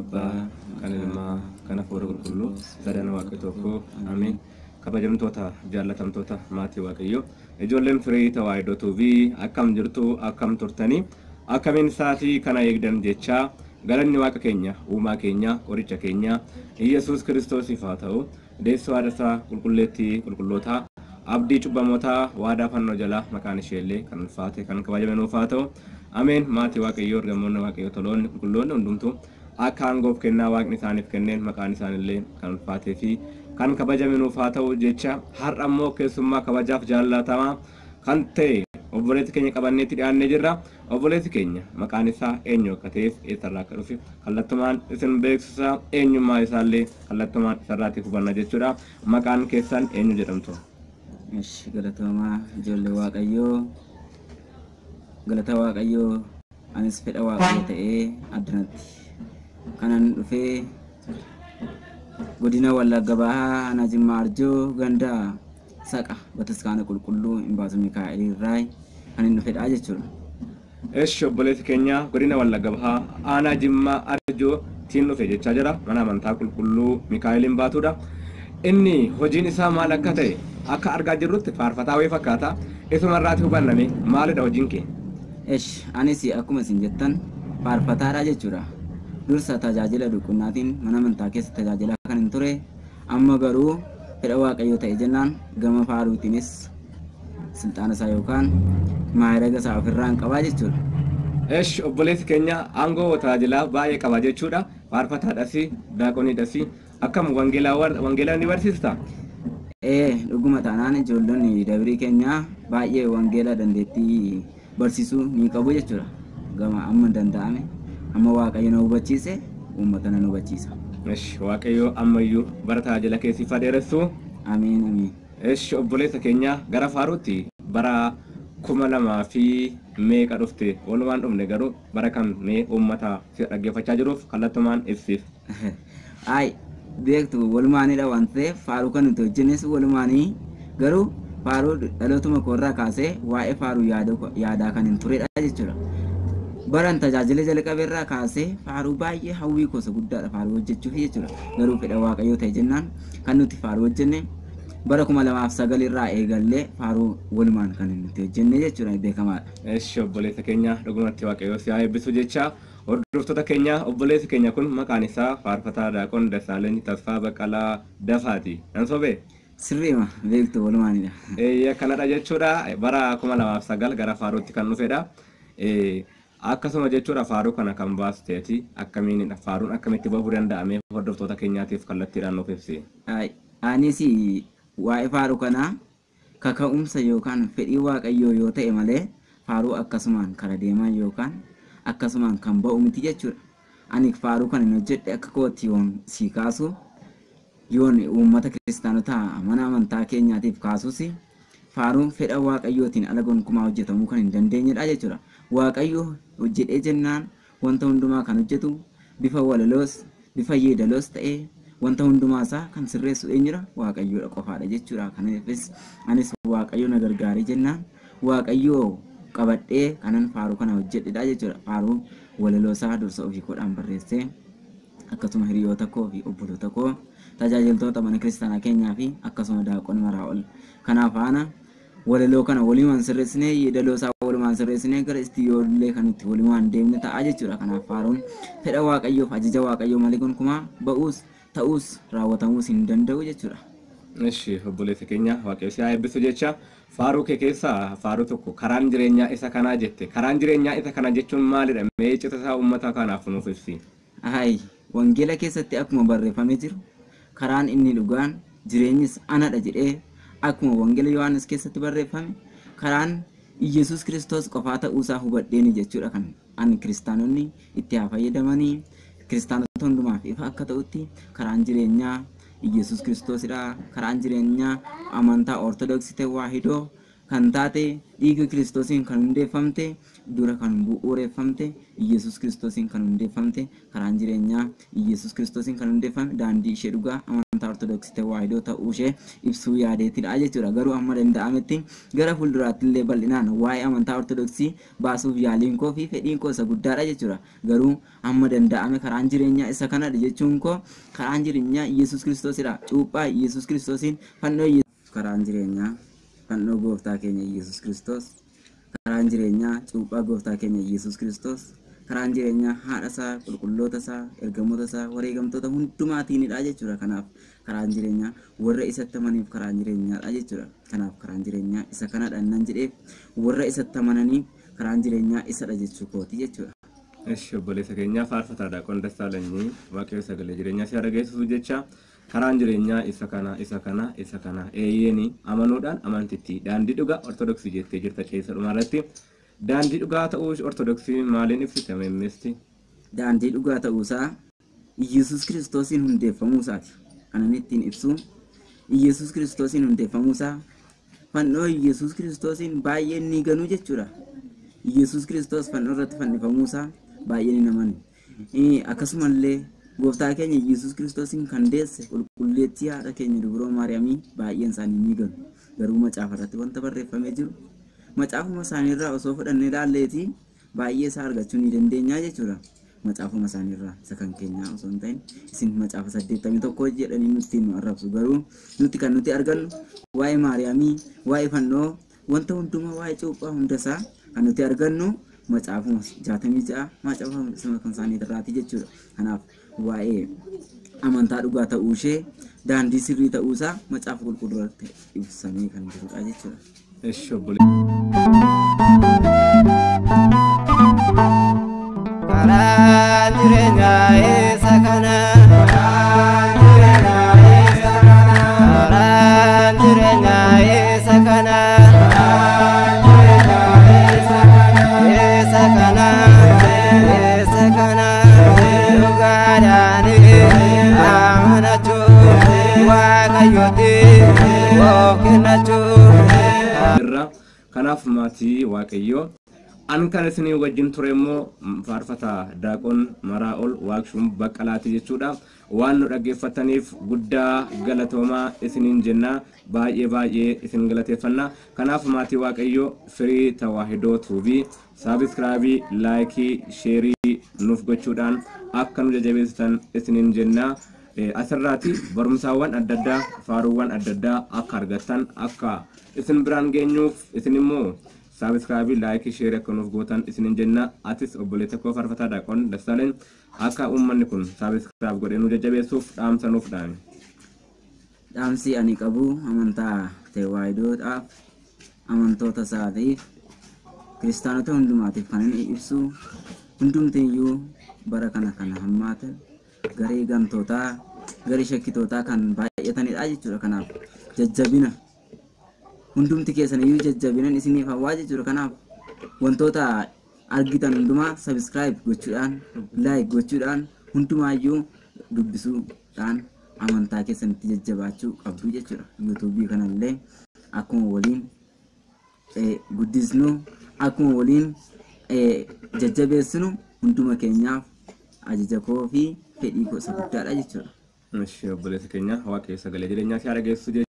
Abbaa, kan Ilmaa, kan Hafuura Qulqulluu, sadan Waaqa tokko. Ameen. Kabajamtoota jaallatamtoota maatii Waaqayyoo, ijoolleen firii tawaahidootuu fi akkam jirtu akkam turtanii akkamiin sa'aatii kana eegdan jechaa galanni Waaqa keenya uumaa keenya qoricha keenya Iyesuus Kiristoosiif haa ta'u. Deessoo haadhasaa qulqulleettii qulqulloota abdii cubbamootaa waadaa fannoo jalaa maqaan isheellee kan ulfaate kan kabajame nuuf haa ta'u. Ameen. Maatii Waaqayyoo ergamoonni Waaqayyoo toloonni qulqulloonni hundumtuu akka aangoof kennaa Waaqni isaaniif kenneen maqaan isaanillee kan ulfaatee fi kan kabajame nuuf haa ta'u jecha har'a immoo keessummaa kabajaaf jaallatamaa kan ta'e obboleetti keenya qabanneetti dhiyaannee jirra. Obboleetti keenya maqaan isaa eenyu akka ta'eef eessarraa akka dhufe kallattumaan isin beeksisa, eenyummaa isaallee kallattumaan isarraatti hubanna jechuudha. Maqaan keessan eenyu jedhamtu? Galatooma ijoollee Waaqayyoo, galata Waaqayyoo, anis fedha Waaqayyoo ta'ee addanatti kanan dhufee godina Wallagga Bahaa ana Jimmaa Arjoo ganda saqa bataskaana qulqulluu Imbaasuu Mikaa'el irraa kan inni dhufedha jechuudha. Eesh obboleetti keenya godina Wallagga Bahaa ana Jimmaa Arjoo tiin dhufe jechaa jira. Mana amantaa qulqulluu Mikaa'el Imbaatuudha. Inni hojiin isaa maal akka ta'e akka argaa jirrutti faarfataa wayii fakkaata. Isumarraati hubanname maalidha hojiin kee? Eesh anis akkuma isin jettan faarfataadha jechuudha. Dursa tajaajila duqunnaatiin mana amantaa keessa tajaajila kan hin ture, amma garuu fedha Waaqayyoo ta'e jennaan gama faaruutiinis silxaana isaa yookaan maayiraga isaa ofirraan qabaa jechuudha. Eesh obboleessi keenya aangoo tajaajilaa baay'ee qaba jechuudha. Faarfataadhas daaqoniidhas akkam wangeelaa ni barsiista? Dhuguma taanaan ijoollonni dabrii keenya baay'ee wangeelaa dandeettii barsiisuu ni qabu jechuudha. Gama amma danda'ame amma Waaqayyo na hubachiise uummata na hubachiisa. Eesh Waaqayyo ammayyuu bara tajaajila keessiif adeeressu. Ameen ameen. Eesh obboleessa keenya gara faaruutti bara 2000 meeqa dhufte? Walumaan dhufne garuu bara kam mee uummata dhaggeeffachaa jiruuf kallattumaan ibsiif. Beektu walumaanidha waan ta'eef faaruu kan nuti hojjennes walumaanii garuu faaruu dhalootuma koorraa kaasee waa'ee faaruu yaadaa kan hin turedha jechuudha. Baran tajaajila jalqabeerraa kaasee faaruu baay'ee hawwii gosa guddaadha faaruu hojjechuuf jechuudha. Garuu fedha Waaqayyoo ta'e jennaan kan nuti faaruu hojjenne bara 2009 irraa eegallee faaruu walumaan kan nuti hojjenne jechuudha beekamaadha. Eesh obboleessa keenya dhugumatti Waaqayyoo si haa eebbisu jecha hordoftoota keenya obboleessi keenya kun maqaan isaa faarfataa Daaqon Dassaaleny Tasfaa Baqqalaa Dafaati. Nan sobee? Sirriima beektu walumaanidha. Kanadha jechuudha. Bara 2009 gara faaruutti kan dhufedha. Akkasuma jechuudha faaruu kana kan baasteeti akkamiinidha faaruun akkamitti bahuu danda'ame hordoftoota keenyaatiif kallattiidhaan nuuf ibsi. Anis waa'ee faaruu kanaa kaka'umsa yookaan fedhii Waaqayyoo yoo ta'e malee faaruu akkasumaan kara deemaa yookaan akkasumaan kan ba'u miti jechuudha. Ani faaruu kana hin hojjedhe akka kootti yoon sii kaasu yoon uummata kiristaanotaa mana amantaa keenyaatiif kaasus faaruun fedha Waaqayyootiin ala gonkumaa hojjetamuu kan hin dandeenyedha jechuudha. Waaqayyo hojjedhee jennaan wanta hundumaa kan hojjetu bifa walaloos bifa yeedaloos ta'ee wanta hundumaa isaa kan sirreessu eenyudha Waaqayyoodha qofaadha jechuudha. Kanaafis anis Waaqayyo na gargaaree jennaan Waaqayyo qabadhee kanan faaruu kana hojjedhedha jechuudha. Faaruu walaloo isaa dursa ofii koodhaan barreessee akkasuma hiriyoota koo fi obboloota koo tajaajiltoota mana kiristaanaa keenyaa fi akkasuma daaqon maraa ol kanaaf faana walaloo kana walumaan sirreessinee yeedaloo isaa walumaan sirreessinee gara istiiyoollee kan itti walumaan deemne ta'a jechuudha. Kanaaf faaruun fedha Waaqayyoof ajaja Waaqayyoo malee gonkumaa ba'uus ta'uus raawwatamuus hin danda'u jechuudha. Eesh obboleessa keenya Waaqayyo si haa eebbisu jecha faaruu kee keessaa faaruu tokko karaan jireenyaa isa kanaa jette. Karaan jireenyaa isa kana jechuun maalidha? Mee icciita isaa uummata kanaaf nuuf ibsi. Wangeela keessatti akkuma barreeffamee jiru karaan inni dhugaan jireenyis anadha jedhee akkuma wangeela Yohaannis keessatti barreeffame karaan Iyesuus Kiristoos qofaa ta'uusaa hubadheeni jechuudha kan ani kiristaanonni itti haa fayyadamanii kiristaanota hundumaaf ifa akka ta'utti karaan jireenyaa Iyesuus Kiristoosidha. Karaan jireenyaa amantaa Ortodoksii Tewaahidoo kan taate dhiiga Kiristoosiin kan hundeeffamte dura kan bu'uureffamte Yesuus Kiristoosiin kan hundeeffamte karaan jireenyaa Yesuus Kiristoosiin kan hundeeffame daandii ishee dhugaa amantaa ortodoksii tawaahidoo ta'uu ishee ibsuu yaadeetidha jechuudha. Garuu amma danda'ametti gara fuulduraatti illee bal'inaan waa'ee amantaa ortodoksii baasuuf yaaliin koo fi fedhiin koo isa guddaadha jechuudha. Garuu amma danda'ame karaan jireenyaa isa kanadha jechuun koo karaan jireenyaa Yesuus Kiristoosidha. Cuuphaa Yesuus Kiristoosiin fannoo karaan jireenyaa fannoo gooftaa keenya Yesuus Kiristoos karaan jireenyaa cuuphaa gooftaa keenya Yesuus Kiristoos karaan jireenyaa haadha isaa qulqulloota isaa ergamoota isaa wareegamtoota hundumaatiinidha jechuudha. Kanaaf karaan jireenyaa warra isatti amaniif karaan jireenyaadha jechuudha. Kanaaf karaan jireenyaa isa kanadha nan jedheef warra isatti amananiif karaan jireenyaa isadha jechuu kooti jechuudha. Eshi obboleessa keenya faarfataadha qondasaa lanyii waaqayyo sagalee jireenyaa si dhageessisu jecha karaan jireenyaa isa kana eeyyeni amanuudhaan amantitti daandii dhugaa ortodoksii jettee jirta keessa dhumarratti daandii dhugaa ta'uu ortodoksii maaliin ibsitame misti? Daandii dhugaa ta'uusaa Yesuus Kiristoosiin hundeeffamuusaati. Kanan ittiin ibsu Yesuus Kiristoosiin hundeeffamuusaa fannoo Yesuus Kiristoosiin baay'ee ni ganuu jechuudha. Yesuus Kiristoos fannoo irratti fannifamuusaa baay'ee ni namani. Akkasumallee gooftaa keenya Yesuus Kiristoosiin kan deesse qulqulleettii haadha keenya dubroo Maariyaamii baay'een isaanii ni ganu. Garuu macaafa irratti wanta barreeffamee jiru macaafuma isaaniirraa osoo fudhannee ilaalleeti baay'ee isaa argachuu ni dandeenya jechuudha. Macaafuma isaaniirraa isa kan keenyaa osoo hin ta'in isin macaafa 81 jedhanii nutti arrabsu. Garuu nuti kan nuti argannu waa'ee Maariyaamii, waa'ee fannoo, wanta hundumaa waa'ee cuuphaa hundasaa kan nuti argannu macaafuma 66 macaafuma kan isaaniirraati jechuudha. Kanaaf waa'ee amantaa dhugaa ta'uu ishee daandii sirrii ta'uusaa macaafa qulqulluutti ibsamee kan jirudha jechuudha. Eshi karaan jireenyaa isa kana karaan jireenyaa isa kana dhugaadhaan amanachuu waaqayyooti of kennachuu. Kanaaf maatii waaqayyoo an kan isinii wajjin ture immoo faarfataa daaqon Maraa'ol Waaqshuun Baqqalaati jechuudha. Waan nu dhaggeeffataniif guddaa galatoomaa isiniin jenna. Baay'ee isin galateeffanna. Kanaaf maatii waaqayyoo firii tawaahidoo tuubii saabskraayibii laayikii sheerii nuuf gochuudhaan akka nu jajabeessitan isiniin jenna. Asirraati barumsaawwan adda addaa faaruuwwan adda addaa akka argattan akka isin biraan geenyuuf isin immoo saabskraayibii laayikii sheerii akka nuuf gootan isiniin jenna. Atis obboleessa koo faarfataa daaqon Dassaaleny akka uummanni kun saabskraayib godhee nu jajjabeessuuf dhaamsa nuuf dhaami. Dhaamsi ani qabu amantaa tewaahidoodhaaf amantoota isaatiif kiristaanota hundumaatiif kan inni ibsu hundumtiyyuu bara kana hammaata garee gamtootaa garee shakkitootaa kan baay'atanidha jechuudha. Kanaaf jajjabina hundumti keessaniyyuu jajjabinan isiniif hawwaa jechuudha. Kanaaf wantoota argitan hundumaa saabskraayiib gochuudhaan laayik gochuudhaan hundumaayyuu dubbisuudhaan amantaa keessanitti jajjabaachuu qabdu jechuudha. YouTube kanallee akkuma waliin guddisnu akkuma waliin jajjabeessinu hunduma keenyaaf ajaja koo fi fedhii koo isa guddaadha jechuudha. Obboleessa keenya waaqayyo sagalee jireenyaa si dhageessu.